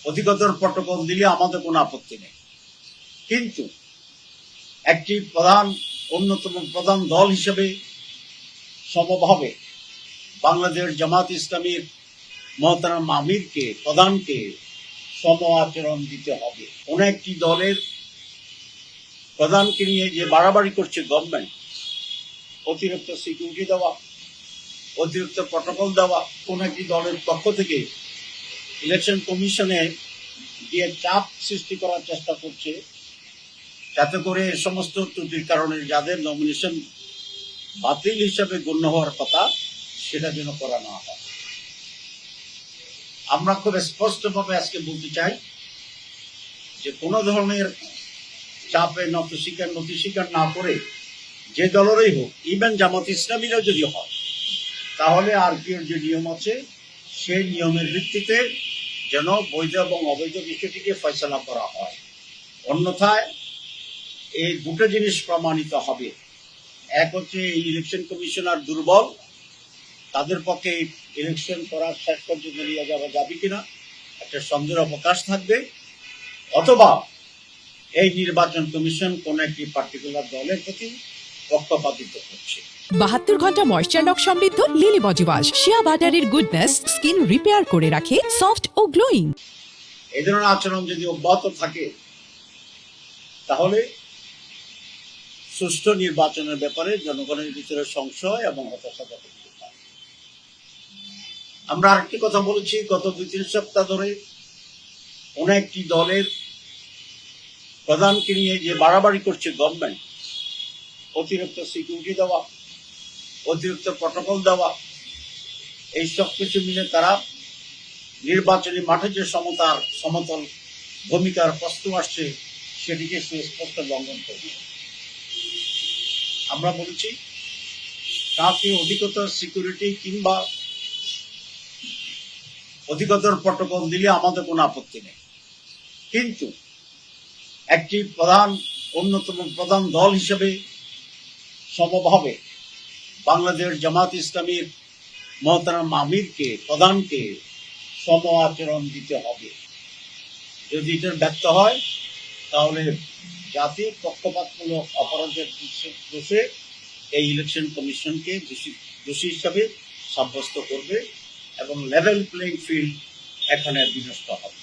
অধিকতর প্রটোকল দিলে আমাদের কোনো আপত্তি নেই, কিন্তু একটি অন্যতম প্রধান দল হিসেবে সমভাবে বাংলাদেশ জামাত ইসলামীর মহতারাম আমিরকে প্রধানকে সম আচরণ দিতে হবে। কোন একটি দলের প্রধানকে নিয়ে যে বাড়াবাড়ি করছে গভর্নমেন্ট, অতিরিক্ত সিকিউরিটি দেওয়া, অতিরিক্ত প্রটোকল দেওয়া, কোন একটি দলের পক্ষ থেকে ইলেকশন কমিশনে দিয়ে চাপ সৃষ্টি করার চেষ্টা করছে, যাতে করে সমস্ত ত্রুটির কারণে যাদের নমিনেশন বাতিল হিসাবে গণ্য হওয়ার কথা সেটা যেন করা না হয়। আমরা খুব স্পষ্টভাবে আজকে বলতে চাই যে কোনো ধরনের চাপে নতি স্বীকার না করে যে দলেরই হোক, ইভেন জামাত ইসলামীরও যদি হয়, তাহলে আরপিওর যে নিয়ম আছে সেই নিয়মের ভিত্তিতে যেন বৈধ এবং অবৈধ বিষয়টিকে ফয়সালা করা হয়। অন্যথায় এই দুটো জিনিস প্রমাণিত হবে। এক হচ্ছে এই ইলেকশন কমিশনার দুর্বল, তাদের পক্ষে ইলেকশন করার শেষ পর্যন্ত নিয়ে যাবে কিনা একটা সন্দেহের অবকাশ থাকবে, অথবা এই নির্বাচন কমিশন কোন একটি পার্টিকুলার দলের প্রতি পক্ষপাতিত্ব করছে। 72 ঘন্টা ময়েশ্চার লক সমৃদ্ধ লিলি বডি ওয়াশ, শিয়া বাটারের গুডনেস স্কিন রিপেয়ার করে রাখে সফট ও গ্লোয়িং। এই ধরনের আচরণ যদি অব্যাহত থাকে তাহলে সুষ্ঠু নির্বাচনের ব্যাপারে জনগণের ভিতরে সংশয় এবং হতাশা তৈরি হয়। আমরা আরেকটি কথা বলেছি, গত 2-3 সপ্তাহ ধরে কোন একটি দলের প্রধানকে নিয়ে যে বাড়াবাড়ি করছে গভর্নমেন্ট, অতিরিক্ত সিকিউরিটি দেওয়া, অতিরিক্ত প্রটোকল দেওয়া, এই সব কিছু মিলে তারা নির্বাচনী মাঠে যে সমতল ভূমিকার প্রশ্ন আসছে সেটিকে সুস্পষ্ট লঙ্ঘন করবে। আমরা বলছি কাউকে অধিকতর সিকিউরিটি কিংবা অধিকতর প্রটোকল দিলে আমাদের কোনো আপত্তি নেই, কিন্তু একটি অন্যতম প্রধান দল হিসেবে সমভাবে বাংলাদেশ জামাত ইসলামীর মহতারাম আমিরকে প্রধানকে সম আচরণ দিতে হবে। যদি এটার ব্যর্থ হয় তাহলে জাতির পক্ষপাতমূলক অপরাধের দোষে এই ইলেকশন কমিশনকে দোষী হিসাবে সাব্যস্ত করবে এবং লেভেল প্লেইং ফিল্ড এখানে বিনষ্ট হবে।